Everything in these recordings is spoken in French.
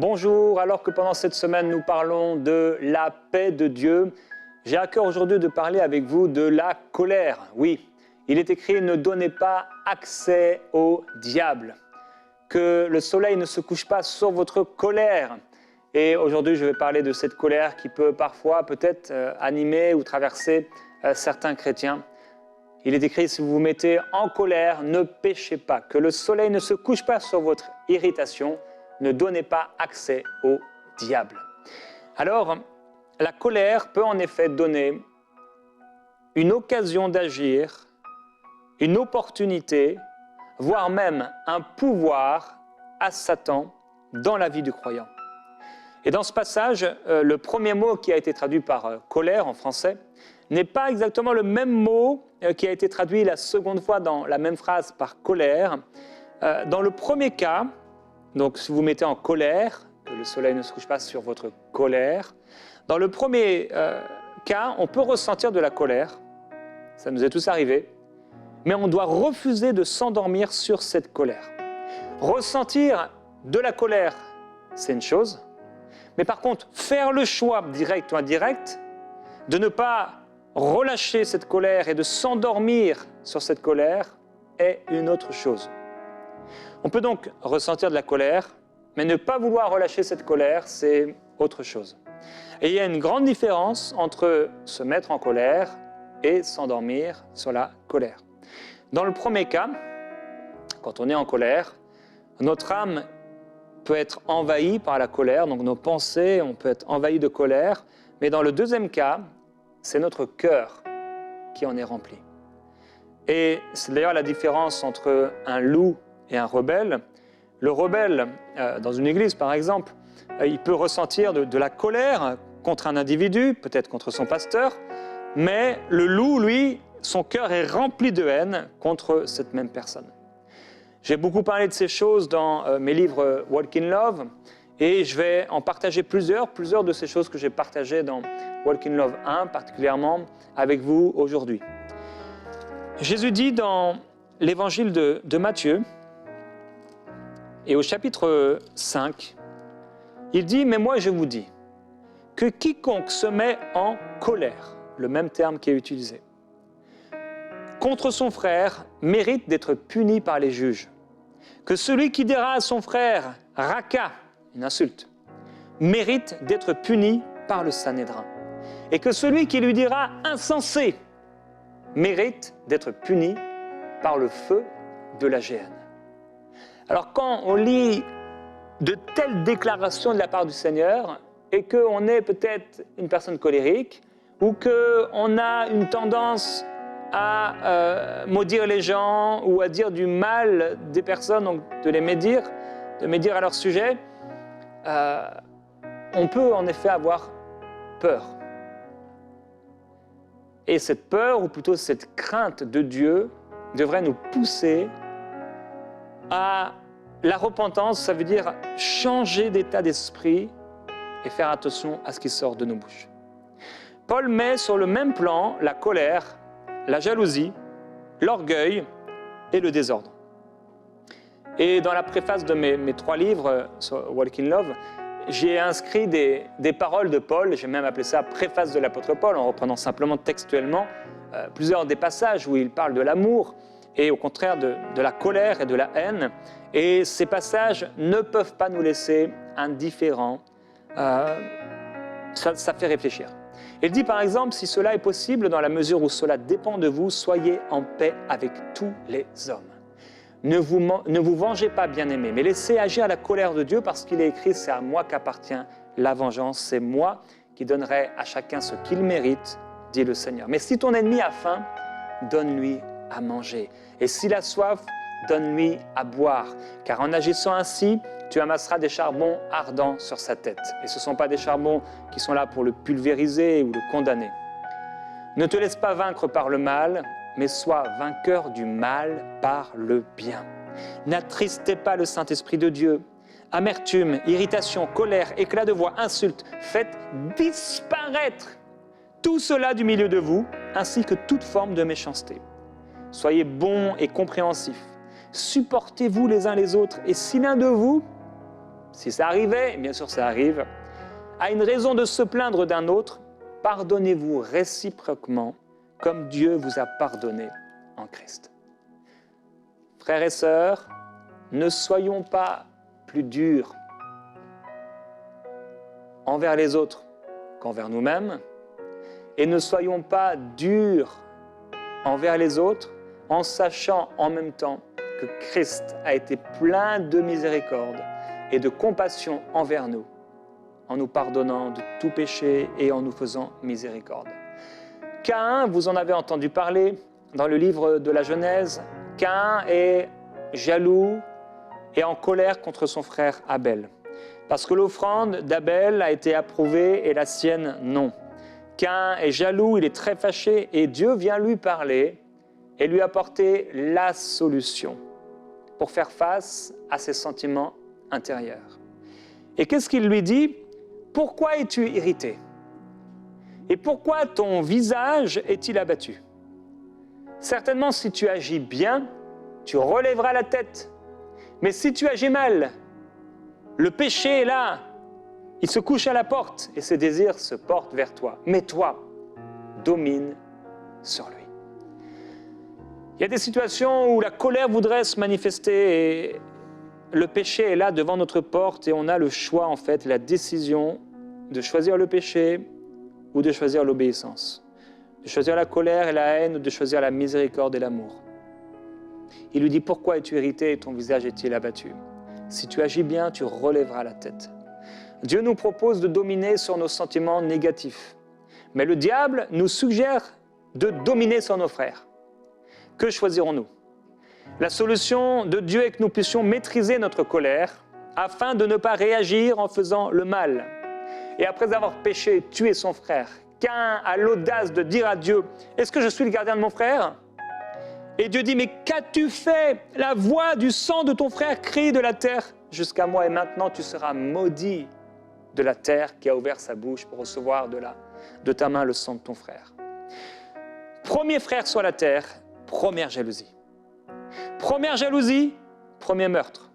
Bonjour, alors que pendant cette semaine nous parlons de la paix de Dieu, j'ai à cœur aujourd'hui de parler avec vous de la colère. Oui, il est écrit « Ne donnez pas accès au diable », que le soleil ne se couche pas sur votre colère. Et aujourd'hui, je vais parler de cette colère qui peut parfois peut-être animer ou traverser certains chrétiens. Il est écrit « Si vous vous mettez en colère, ne péchez pas », que le soleil ne se couche pas sur votre irritation, ne donnez pas accès au diable. Alors, la colère peut en effet donner une occasion d'agir, une opportunité, voire même un pouvoir à Satan dans la vie du croyant. Et dans ce passage, le premier mot qui a été traduit par colère en français n'est pas exactement le même mot qui a été traduit la seconde fois dans la même phrase par colère. Dans le premier cas, donc si vous mettez en colère, que le soleil ne se couche pas sur votre colère, dans le premier cas, on peut ressentir de la colère, ça nous est tous arrivé, mais on doit refuser de s'endormir sur cette colère. Ressentir de la colère, c'est une chose, mais par contre, faire le choix, direct ou indirect, de ne pas relâcher cette colère et de s'endormir sur cette colère est une autre chose. On peut donc ressentir de la colère, mais ne pas vouloir relâcher cette colère, c'est autre chose. Et il y a une grande différence entre se mettre en colère et s'endormir sur la colère. Dans le premier cas, quand on est en colère, notre âme peut être envahie par la colère, donc nos pensées, on peut être envahi de colère, mais dans le deuxième cas, c'est notre cœur qui en est rempli. Et c'est d'ailleurs la différence entre un loup et un rebelle. Le rebelle, dans une église par exemple, il peut ressentir de la colère contre un individu, peut-être contre son pasteur, mais le loup, lui, son cœur est rempli de haine contre cette même personne. J'ai beaucoup parlé de ces choses dans mes livres Walk in Love, et je vais en partager plusieurs de ces choses que j'ai partagées dans Walk in Love 1, particulièrement avec vous aujourd'hui. Jésus dit dans l'évangile de Matthieu, et au chapitre 5, il dit « Mais moi je vous dis que quiconque se met en colère », le même terme qui est utilisé, contre son frère mérite d'être puni par les juges. Que celui qui dira à son frère « raka », une insulte, mérite d'être puni par le Sanhédrin. Et que celui qui lui dira « insensé » mérite d'être puni par le feu de la géhenne. Alors quand on lit de telles déclarations de la part du Seigneur et qu'on est peut-être une personne colérique ou qu'on a une tendance à maudire les gens ou à dire du mal des personnes, donc de les médire à leur sujet, on peut en effet avoir peur. Et cette peur, ou plutôt cette crainte de Dieu, devrait nous pousser à la repentance. Ça veut dire changer d'état d'esprit et faire attention à ce qui sort de nos bouches. Paul met sur le même plan la colère, la jalousie, l'orgueil et le désordre. Et dans la préface de mes 3 livres sur Walk in Love, j'ai inscrit des paroles de Paul, j'ai même appelé ça préface de l'apôtre Paul, en reprenant simplement textuellement plusieurs des passages où il parle de l'amour et au contraire de la colère et de la haine. Et ces passages ne peuvent pas nous laisser indifférents, ça fait réfléchir. Il dit par exemple, si cela est possible, dans la mesure où cela dépend de vous, soyez en paix avec tous les hommes. Ne vous vengez pas, bien-aimés, mais laissez agir la colère de Dieu, parce qu'il est écrit, c'est à moi qu'appartient la vengeance, c'est moi qui donnerai à chacun ce qu'il mérite, dit le Seigneur. Mais si ton ennemi a faim, donne-lui à manger. Et s'il a soif, donne-lui à boire. Car en agissant ainsi, tu amasseras des charbons ardents sur sa tête. Et ce ne sont pas des charbons qui sont là pour le pulvériser ou le condamner. Ne te laisse pas vaincre par le mal, mais sois vainqueur du mal par le bien. N'attristez pas le Saint-Esprit de Dieu. Amertume, irritation, colère, éclat de voix, insultes, faites disparaître tout cela du milieu de vous, ainsi que toute forme de méchanceté. Soyez bons et compréhensifs. Supportez-vous les uns les autres, et si l'un de vous Si ça arrivait, bien sûr ça arrive, a une raison de se plaindre d'un autre, pardonnez-vous réciproquement comme Dieu vous a pardonné en Christ. Frères et sœurs, ne soyons pas plus durs envers les autres qu'envers nous-mêmes, et ne soyons pas durs envers les autres en sachant en même temps que Christ a été plein de miséricorde et de compassion envers nous, en nous pardonnant de tout péché et en nous faisant miséricorde. Caïn, vous en avez entendu parler dans le livre de la Genèse, Caïn est jaloux et en colère contre son frère Abel, parce que l'offrande d'Abel a été approuvée et la sienne non. Caïn est jaloux, il est très fâché et Dieu vient lui parler et lui apporter la solution pour faire face à ses sentiments intérieurs. Et qu'est-ce qu'il lui dit? Pourquoi es-tu irrité? Et pourquoi ton visage est-il abattu? Certainement, si tu agis bien, tu relèveras la tête. Mais si tu agis mal, le péché est là, il se couche à la porte et ses désirs se portent vers toi. Mais toi, domine sur lui. Il y a des situations où la colère voudrait se manifester et le péché est là devant notre porte et on a le choix, en fait, la décision de choisir le péché ou de choisir l'obéissance, de choisir la colère et la haine ou de choisir la miséricorde et l'amour. Il lui dit, pourquoi es-tu irrité et ton visage est-il abattu? Si tu agis bien, tu relèveras la tête. Dieu nous propose de dominer sur nos sentiments négatifs. Mais le diable nous suggère de dominer sur nos frères. Que choisirons-nous? La solution de Dieu est que nous puissions maîtriser notre colère afin de ne pas réagir en faisant le mal. Et après avoir péché et tué son frère, Caïn a l'audace de dire à Dieu, « Est-ce que je suis le gardien de mon frère ?» Et Dieu dit, « Mais qu'as-tu fait? La voix du sang de ton frère crie de la terre jusqu'à moi, et maintenant tu seras maudit de la terre qui a ouvert sa bouche pour recevoir de ta main le sang de ton frère. » Premier frère sur la terre, première jalousie. Première jalousie, premier meurtre.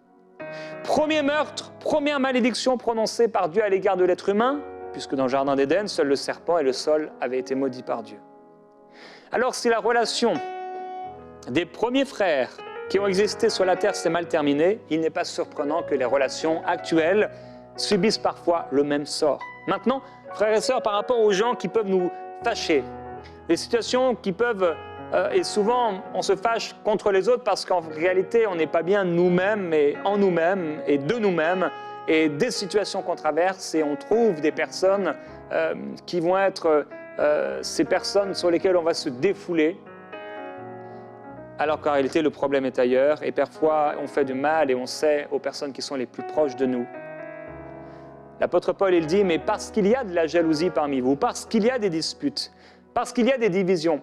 Premier meurtre, première malédiction prononcée par Dieu à l'égard de l'être humain, puisque dans le jardin d'Éden, seul le serpent et le sol avaient été maudits par Dieu. Alors si la relation des premiers frères qui ont existé sur la terre s'est mal terminée, il n'est pas surprenant que les relations actuelles subissent parfois le même sort. Maintenant, frères et sœurs, par rapport aux gens qui peuvent nous fâcher, les situations qui peuvent, et souvent on se fâche contre les autres parce qu'en réalité on n'est pas bien nous-mêmes et en nous-mêmes et de nous-mêmes, et des situations qu'on traverse et on trouve des personnes qui vont être ces personnes sur lesquelles on va se défouler, alors qu'en réalité le problème est ailleurs et parfois on fait du mal et on sait aux personnes qui sont les plus proches de nous. L'apôtre Paul, il dit, mais parce qu'il y a de la jalousie parmi vous, parce qu'il y a des disputes, parce qu'il y a des divisions,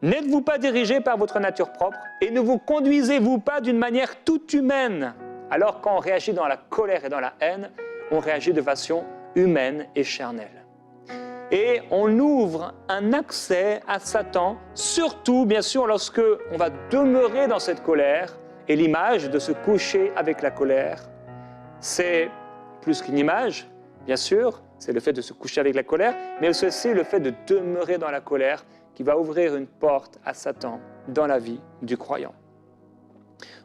n'êtes-vous pas dirigés par votre nature propre et ne vous conduisez-vous pas d'une manière toute humaine? Alors quand on réagit dans la colère et dans la haine, on réagit de façon humaine et charnelle. Et on ouvre un accès à Satan, surtout bien sûr lorsque on va demeurer dans cette colère, et l'image de se coucher avec la colère, c'est plus qu'une image, bien sûr, c'est le fait de se coucher avec la colère, mais c'est aussi le fait de demeurer dans la colère qui va ouvrir une porte à Satan dans la vie du croyant.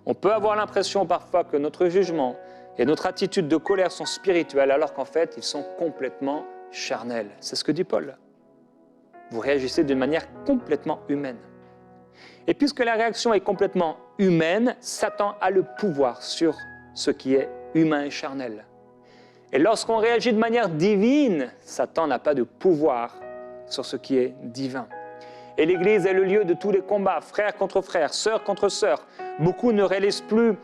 On peut avoir l'impression parfois que notre jugement et notre attitude de colère sont spirituels, alors qu'en fait, ils sont complètement charnels. C'est ce que dit Paul. Vous réagissez d'une manière complètement humaine. Et puisque la réaction est complètement humaine, Satan a le pouvoir sur ce qui est humain et charnel. Et lorsqu'on réagit de manière divine, Satan n'a pas de pouvoir sur ce qui est divin. Et l'Église est le lieu de tous les combats, frères contre frères, sœurs contre sœurs. Beaucoup ne réalisent plus,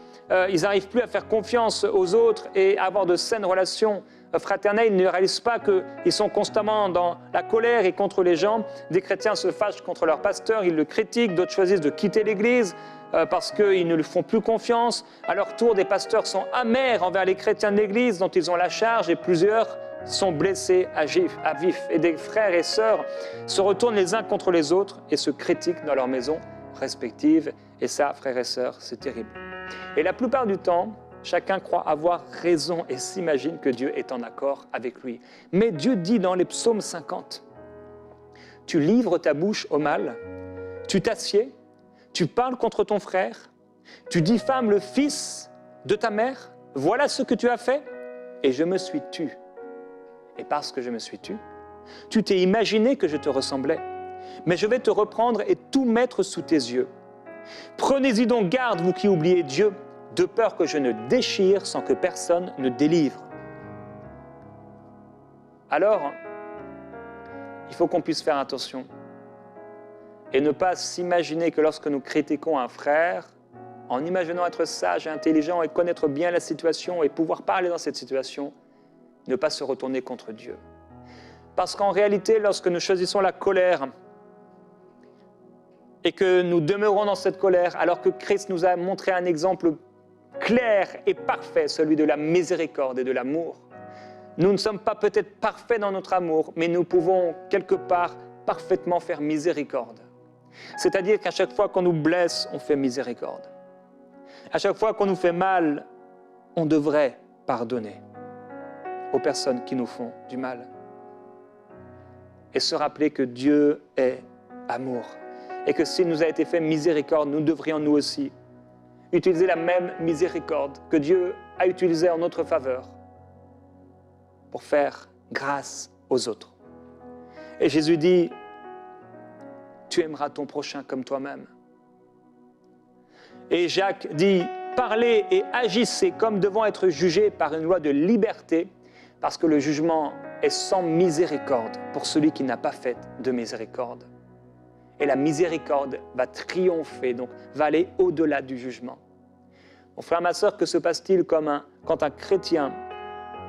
ils n'arrivent plus à faire confiance aux autres et à avoir de saines relations fraternelles. Ils ne réalisent pas qu'ils sont constamment dans la colère et contre les gens. Des chrétiens se fâchent contre leur pasteur, ils le critiquent, d'autres choisissent de quitter l'Église parce qu'ils ne lui font plus confiance. À leur tour, des pasteurs sont amers envers les chrétiens de l'Église dont ils ont la charge et plusieurs sont blessés à vif. Et des frères et sœurs se retournent les uns contre les autres et se critiquent dans leurs maisons respectives. Et ça, frères et sœurs, c'est terrible. Et la plupart du temps, Chacun croit avoir raison et s'imagine que Dieu est en accord avec lui. Mais Dieu dit dans les psaumes 50, « Tu livres ta bouche au mal, tu t'assieds, tu parles contre ton frère, tu diffames le fils de ta mère, voilà ce que tu as fait, et je me suis tu. Et parce que je me suis tu, tu t'es imaginé que je te ressemblais, mais je vais te reprendre et tout mettre sous tes yeux. Prenez-y donc garde, vous qui oubliez Dieu, de peur que je ne déchire sans que personne ne délivre. » Alors, il faut qu'on puisse faire attention et ne pas s'imaginer que lorsque nous critiquons un frère, en imaginant être sage et intelligent et connaître bien la situation et pouvoir parler dans cette situation, ne pas se retourner contre Dieu. Parce qu'en réalité, lorsque nous choisissons la colère et que nous demeurons dans cette colère, alors que Christ nous a montré un exemple clair et parfait, celui de la miséricorde et de l'amour, nous ne sommes pas peut-être parfaits dans notre amour, mais nous pouvons quelque part parfaitement faire miséricorde. C'est-à-dire qu'à chaque fois qu'on nous blesse, on fait miséricorde. À chaque fois qu'on nous fait mal, on devrait pardonner aux personnes qui nous font du mal. Et se rappeler que Dieu est amour. Et que s'il nous a été fait miséricorde, nous devrions nous aussi utiliser la même miséricorde que Dieu a utilisée en notre faveur pour faire grâce aux autres. Et Jésus dit, tu aimeras ton prochain comme toi-même. Et Jacques dit, parlez et agissez comme devant être jugés par une loi de liberté, parce que le jugement est sans miséricorde pour celui qui n'a pas fait de miséricorde. Et la miséricorde va triompher, donc va aller au-delà du jugement. Mon frère, ma sœur, que se passe-t-il quand un chrétien,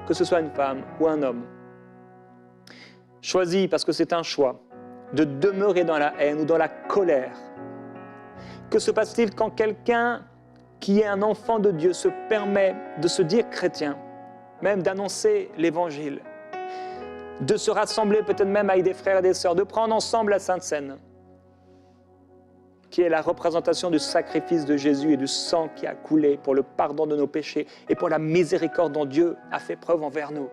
que ce soit une femme ou un homme, choisit, parce que c'est un choix, de demeurer dans la haine ou dans la colère? Que se passe-t-il quand quelqu'un qui est un enfant de Dieu se permet de se dire chrétien, même d'annoncer l'évangile, de se rassembler peut-être même avec des frères et des sœurs, de prendre ensemble la Sainte Seine, qui est la représentation du sacrifice de Jésus et du sang qui a coulé pour le pardon de nos péchés et pour la miséricorde dont Dieu a fait preuve envers nous.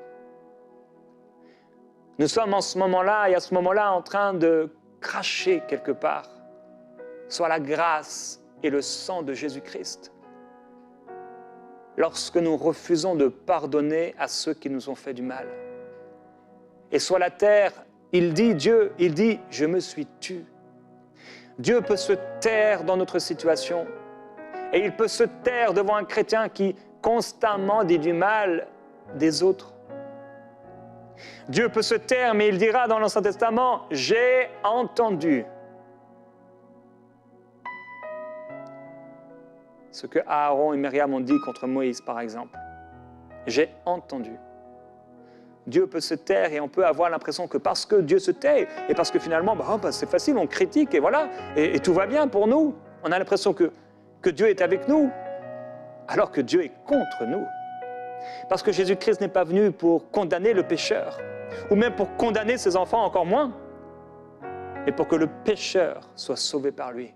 Nous sommes en ce moment-là et à ce moment-là en train de cracher quelque part sur la grâce et le sang de Jésus-Christ. Lorsque nous refusons de pardonner à ceux qui nous ont fait du mal. Et sur la terre, Dieu dit, je me suis tu. Dieu peut se taire dans notre situation et il peut se taire devant un chrétien qui constamment dit du mal des autres. Dieu peut se taire, mais il dira dans l'Ancien Testament, j'ai entendu ce que Aaron et Myriam ont dit contre Moïse, par exemple. J'ai entendu. Dieu peut se taire et on peut avoir l'impression que parce que Dieu se tait, et parce que finalement, c'est facile, on critique et voilà, et tout va bien pour nous. On a l'impression que Dieu est avec nous, alors que Dieu est contre nous. Parce que Jésus-Christ n'est pas venu pour condamner le pécheur, ou même pour condamner ses enfants encore moins, mais pour que le pécheur soit sauvé par lui.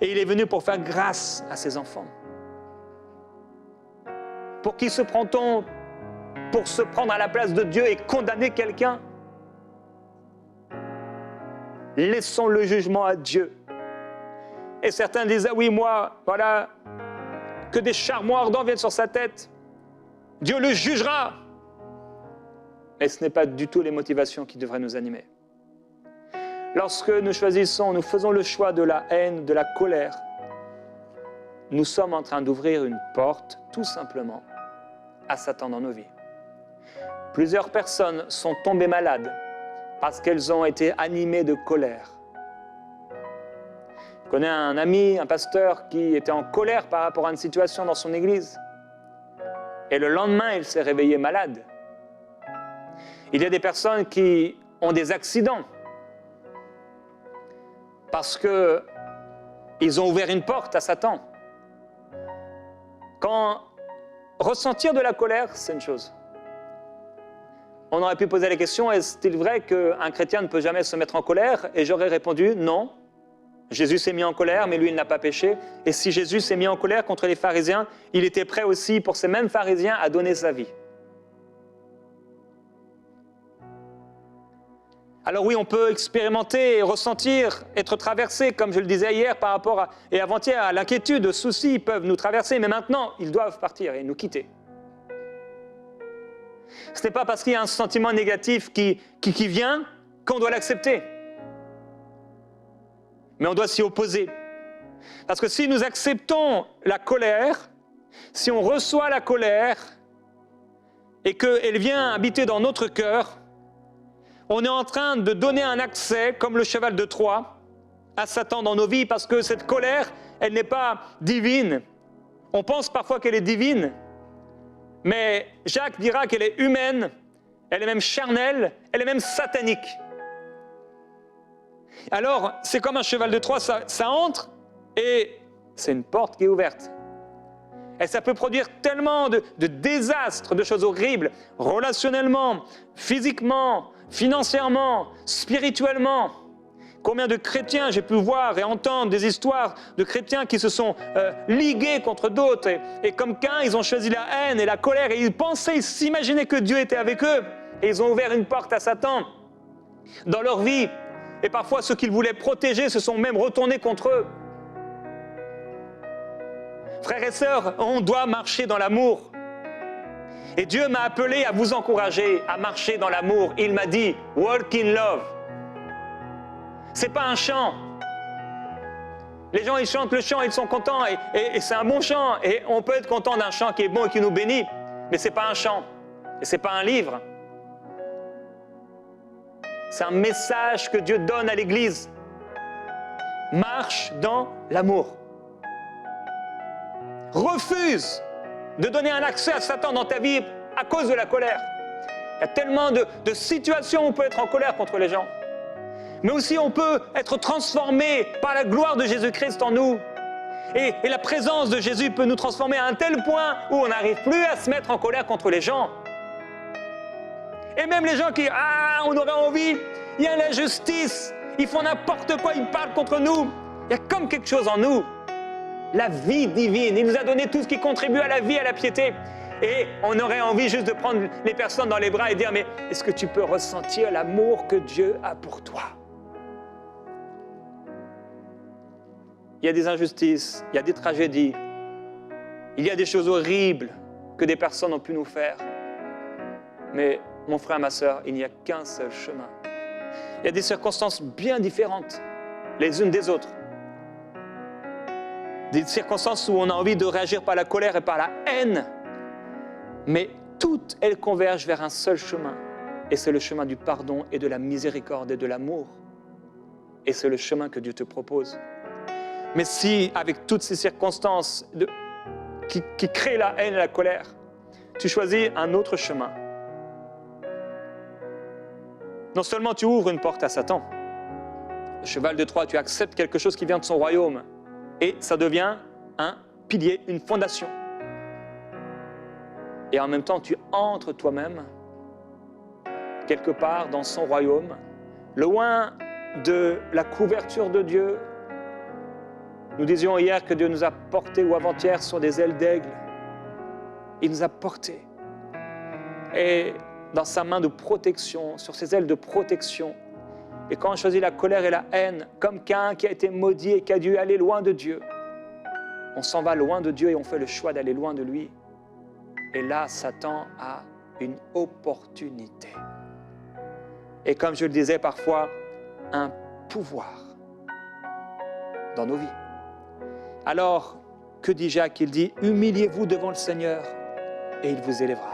Et il est venu pour faire grâce à ses enfants. Pour qui se prend-on pour se prendre à la place de Dieu et condamner quelqu'un? Laissons le jugement à Dieu. Et certains disent, ah oui, moi, voilà, que des charbons ardents viennent sur sa tête. Dieu le jugera. Et ce n'est pas du tout les motivations qui devraient nous animer. Lorsque nous faisons le choix de la haine, de la colère, nous sommes en train d'ouvrir une porte, tout simplement, à Satan dans nos vies. Plusieurs personnes sont tombées malades parce qu'elles ont été animées de colère. Je connais un ami, un pasteur, qui était en colère par rapport à une situation dans son église. Et le lendemain, il s'est réveillé malade. Il y a des personnes qui ont des accidents parce qu'ils ont ouvert une porte à Satan. Quand ressentir de la colère, c'est une chose. On aurait pu poser la question, est-il vrai qu'un chrétien ne peut jamais se mettre en colère? Et j'aurais répondu, non. Jésus s'est mis en colère, mais lui, il n'a pas péché. Et si Jésus s'est mis en colère contre les pharisiens, il était prêt aussi, pour ces mêmes pharisiens, à donner sa vie. Alors oui, on peut expérimenter, ressentir, être traversé, comme je le disais hier par rapport et avant-hier, à l'inquiétude, aux soucis peuvent nous traverser, mais maintenant, ils doivent partir et nous quitter. Ce n'est pas parce qu'il y a un sentiment négatif qui vient qu'on doit l'accepter. Mais on doit s'y opposer. Parce que si nous acceptons la colère, si on reçoit la colère et qu'elle vient habiter dans notre cœur, on est en train de donner un accès, comme le cheval de Troie, à Satan dans nos vies, parce que cette colère, elle n'est pas divine. On pense parfois qu'elle est divine, mais Jacques dira qu'elle est humaine, elle est même charnelle, elle est même satanique. Alors, c'est comme un cheval de Troie, ça entre et c'est une porte qui est ouverte. Et ça peut produire tellement de désastres, de choses horribles, relationnellement, physiquement, financièrement, spirituellement. Combien de chrétiens j'ai pu voir et entendre des histoires de chrétiens qui se sont ligués contre d'autres et comme Caïn, ils ont choisi la haine et la colère et ils pensaient, ils s'imaginaient que Dieu était avec eux et ils ont ouvert une porte à Satan dans leur vie. Et parfois, ceux qu'ils voulaient protéger se sont même retournés contre eux. Frères et sœurs, on doit marcher dans l'amour. Et Dieu m'a appelé à vous encourager à marcher dans l'amour. Il m'a dit, walk in love. C'est pas un chant. Les gens, ils chantent le chant, ils sont contents et c'est un bon chant. Et on peut être content d'un chant qui est bon et qui nous bénit, mais c'est pas un chant. Et c'est pas un livre. C'est un message que Dieu donne à l'Église. Marche dans l'amour. Refuse de donner un accès à Satan dans ta vie à cause de la colère. Il y a tellement de situations où on peut être en colère contre les gens. Mais aussi on peut être transformé par la gloire de Jésus-Christ en nous. Et la présence de Jésus peut nous transformer à un tel point où on n'arrive plus à se mettre en colère contre les gens. Et même les gens qui, on aurait envie, il y a l'injustice, ils font n'importe quoi, ils parlent contre nous. Il y a comme quelque chose en nous. La vie divine, il nous a donné tout ce qui contribue à la vie, à la piété. Et on aurait envie juste de prendre les personnes dans les bras et dire, mais est-ce que tu peux ressentir l'amour que Dieu a pour toi? Il y a des injustices, il y a des tragédies, il y a des choses horribles que des personnes ont pu nous faire. Mais mon frère, ma sœur, il n'y a qu'un seul chemin. Il y a des circonstances bien différentes les unes des autres. Des circonstances où on a envie de réagir par la colère et par la haine. Mais toutes elles convergent vers un seul chemin. Et c'est le chemin du pardon et de la miséricorde et de l'amour. Et c'est le chemin que Dieu te propose. Mais si, avec toutes ces circonstances qui créent la haine et la colère, tu choisis un autre chemin, non seulement tu ouvres une porte à Satan, le cheval de Troie, tu acceptes quelque chose qui vient de son royaume, et ça devient un pilier, une fondation. Et en même temps, tu entres toi-même quelque part dans son royaume, loin de la couverture de Dieu. Nous disions hier que Dieu nous a portés, ou avant-hier, sur des ailes d'aigle. Il nous a portés. Et dans sa main de protection, sur ses ailes de protection. Et quand on choisit la colère et la haine, comme Caïn qui a été maudit et qui a dû aller loin de Dieu, on s'en va loin de Dieu et on fait le choix d'aller loin de lui. Et là, Satan a une opportunité. Et comme je le disais parfois, un pouvoir dans nos vies. Alors, que dit Jacques? Il dit, humiliez-vous devant le Seigneur et il vous élèvera.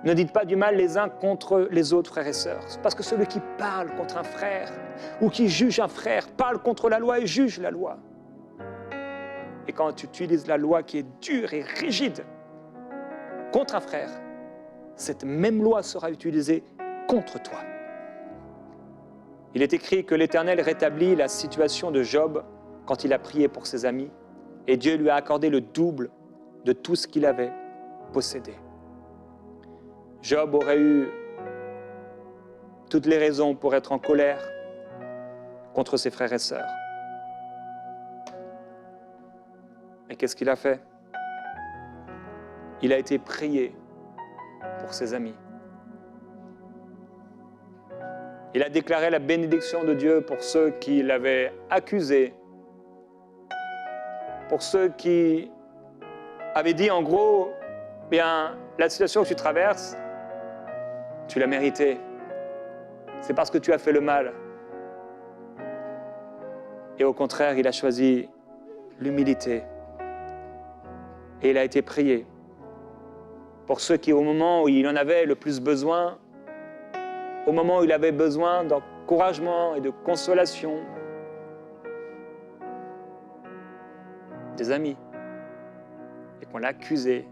Ne dites pas du mal les uns contre les autres, frères et sœurs. Parce que celui qui parle contre un frère ou qui juge un frère parle contre la loi et juge la loi. Et quand tu utilises la loi qui est dure et rigide contre un frère, cette même loi sera utilisée contre toi. Il est écrit que l'Éternel rétablit la situation de Job quand il a prié pour ses amis, et Dieu lui a accordé le double de tout ce qu'il avait possédé. Job aurait eu toutes les raisons pour être en colère contre ses frères et sœurs. Et qu'est-ce qu'il a fait? Il a été prié pour ses amis. Il a déclaré la bénédiction de Dieu pour ceux qui l'avaient accusé, pour ceux qui avaient dit en gros, bien, la situation que tu traverses, tu l'as méritée. C'est parce que tu as fait le mal. Et au contraire, il a choisi l'humilité. Et il a été prié pour ceux qui, au moment où il en avait le plus besoin, au moment où il avait besoin d'encouragement et de consolation, des amis, et qu'on l'a accusé,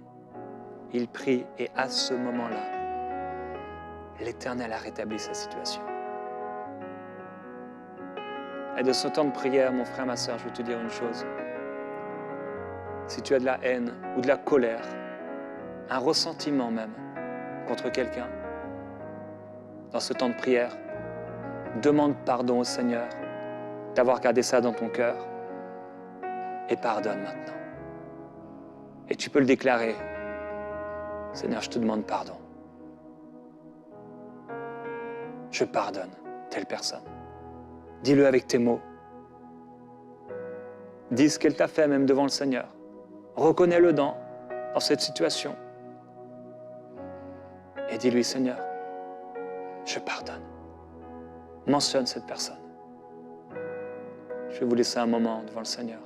il prie, et à ce moment-là, l'Éternel a rétabli sa situation. Et de ce temps de prière, mon frère, ma sœur, je veux te dire une chose. Si tu as de la haine ou de la colère, un ressentiment même contre quelqu'un, dans ce temps de prière, demande pardon au Seigneur d'avoir gardé ça dans ton cœur et pardonne maintenant. Et tu peux le déclarer. Seigneur, je te demande pardon. Je pardonne telle personne. Dis-le avec tes mots. Dis ce qu'elle t'a fait même devant le Seigneur. Reconnais-le dans cette situation. Et dis-lui, Seigneur, je pardonne. Mentionne cette personne. Je vais vous laisser un moment devant le Seigneur.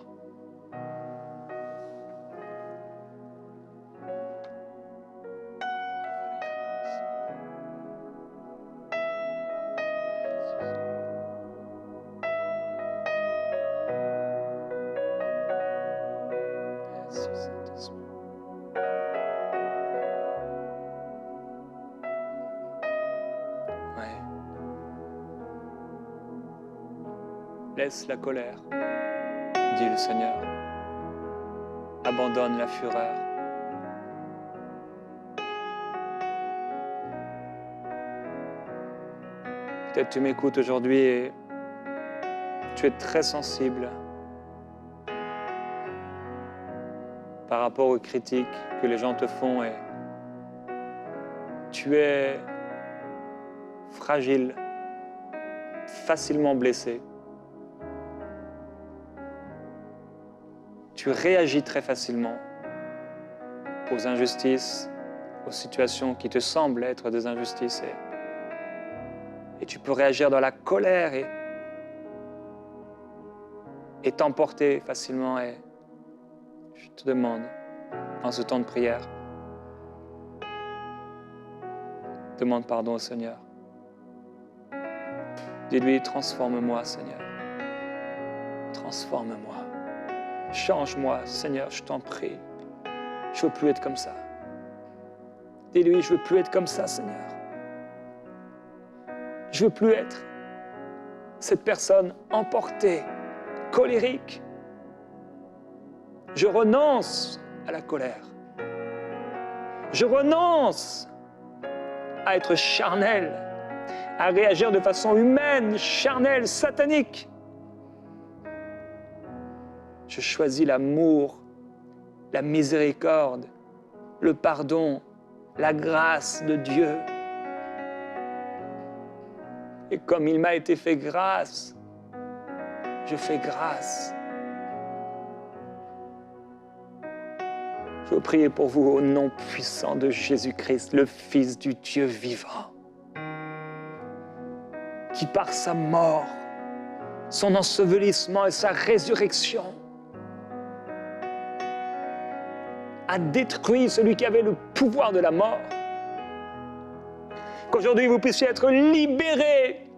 Laisse la colère, dit le Seigneur. Abandonne la fureur. Peut-être tu m'écoutes aujourd'hui et tu es très sensible par rapport aux critiques que les gens te font et tu es fragile, facilement blessé. Tu réagis très facilement aux injustices, aux situations qui te semblent être des injustices. Et tu peux réagir dans la colère et t'emporter facilement. Et je te demande, en ce temps de prière, demande pardon au Seigneur. Dis-lui, transforme-moi, Seigneur. Transforme-moi. Change-moi, Seigneur, je t'en prie. Je ne veux plus être comme ça. Dis-lui, je ne veux plus être comme ça, Seigneur. Je ne veux plus être cette personne emportée, colérique. Je renonce à la colère. Je renonce à être charnel, à réagir de façon humaine, charnelle, satanique. Je choisis l'amour, la miséricorde, le pardon, la grâce de Dieu. Et comme il m'a été fait grâce, je fais grâce. Je veux prier pour vous au nom puissant de Jésus-Christ, le Fils du Dieu vivant, qui par sa mort, son ensevelissement et sa résurrection a détruit celui qui avait le pouvoir de la mort. Qu'aujourd'hui vous puissiez être libérés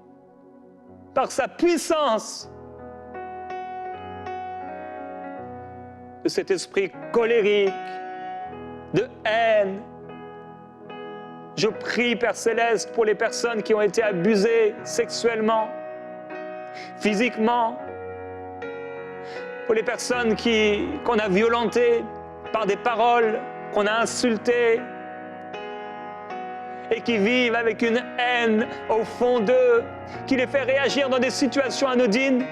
par sa puissance de cet esprit colérique, de haine. Je prie, Père Céleste, pour les personnes qui ont été abusées sexuellement, physiquement, pour les personnes qu'on a violentées par des paroles, qu'on a insultées, et qui vivent avec une haine au fond d'eux, qui les fait réagir dans des situations anodines.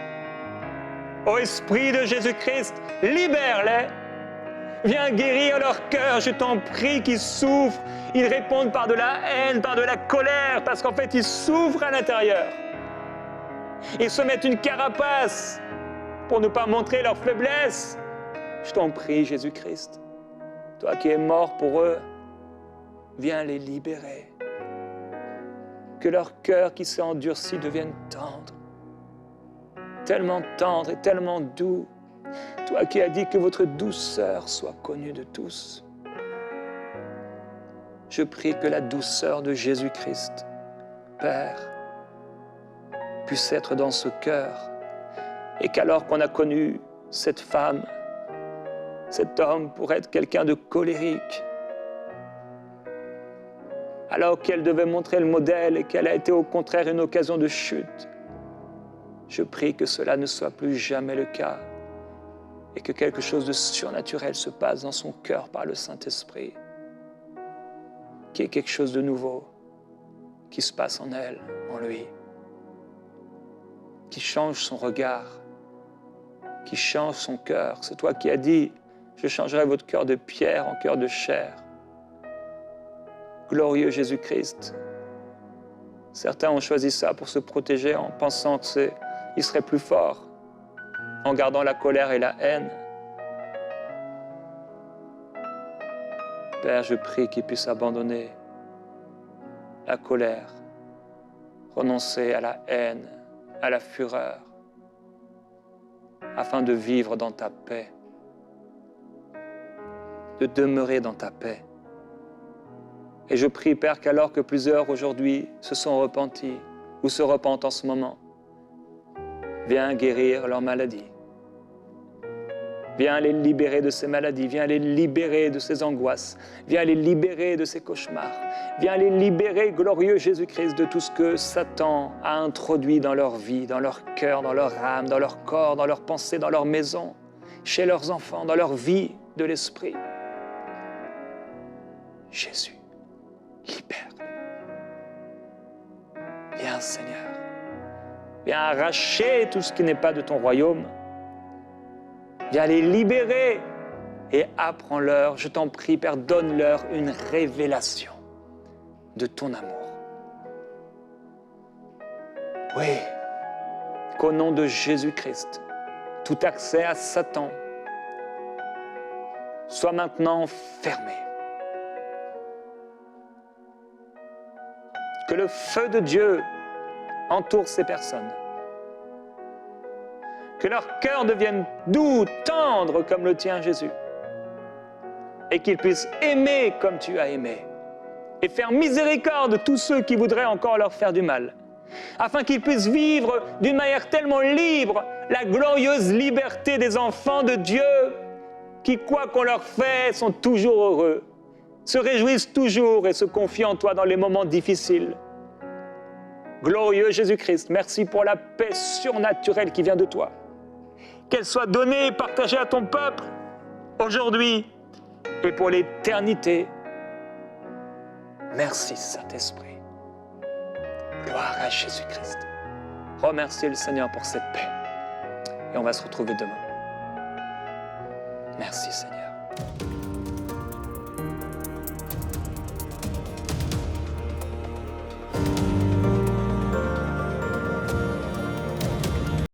Ô Esprit de Jésus-Christ, libère-les, Viens guérir leur cœur, je t'en prie, qui souffrent. Ils répondent par de la haine, par de la colère, parce qu'en fait, ils souffrent à l'intérieur. Ils se mettent une carapace pour ne pas montrer leur faiblesse. Je t'en prie, Jésus-Christ, toi qui es mort pour eux, viens les libérer. Que leur cœur qui s'est endurci devienne tendre et tellement doux. Toi qui as dit que votre douceur soit connue de tous. Je prie que la douceur de Jésus-Christ, Père, puisse être dans ce cœur et qu'alors qu'on a connu cette femme, cet homme pour être quelqu'un de colérique, alors qu'elle devait montrer le modèle et qu'elle a été au contraire une occasion de chute, je prie que cela ne soit plus jamais le cas et que quelque chose de surnaturel se passe dans son cœur par le Saint-Esprit, qu'il y ait quelque chose de nouveau qui se passe en elle, en lui, qui change son regard, qui change son cœur. C'est toi qui as dit, je changerai votre cœur de pierre en cœur de chair. Glorieux Jésus-Christ. Certains ont choisi ça pour se protéger en pensant qu'ils seraient plus forts, en gardant la colère et la haine. Père, je prie qu'ils puissent abandonner la colère, renoncer à la haine, à la fureur, afin de vivre dans ta paix, de demeurer dans ta paix. Et je prie, Père, qu'alors que plusieurs aujourd'hui se sont repentis ou se repentent en ce moment, viens guérir leur maladie. Viens les libérer de ces maladies, viens les libérer de ces angoisses, viens les libérer de ces cauchemars, viens les libérer, glorieux Jésus-Christ, de tout ce que Satan a introduit dans leur vie, dans leur cœur, dans leur âme, dans leur corps, dans leurs pensées, dans leur maison, chez leurs enfants, dans leur vie de l'esprit. Jésus, libère-les. Viens, Seigneur. Viens arracher tout ce qui n'est pas de ton royaume. Viens les libérer et apprends-leur, je t'en prie, Père, donne-leur une révélation de ton amour. Oui, qu'au nom de Jésus-Christ, tout accès à Satan soit maintenant fermé. Que le feu de Dieu entoure ces personnes. Que leur cœur devienne doux, tendre comme le tien, Jésus. Et qu'ils puissent aimer comme tu as aimé. Et faire miséricorde de tous ceux qui voudraient encore leur faire du mal. Afin qu'ils puissent vivre d'une manière tellement libre la glorieuse liberté des enfants de Dieu qui, quoi qu'on leur fait, sont toujours heureux, se réjouissent toujours et se confient en toi dans les moments difficiles. Glorieux Jésus-Christ, merci pour la paix surnaturelle qui vient de toi. Qu'elle soit donnée et partagée à ton peuple, aujourd'hui et pour l'éternité. Merci Saint-Esprit. Gloire à Jésus-Christ. Remerciez le Seigneur pour cette paix. Et on va se retrouver demain. Merci Seigneur.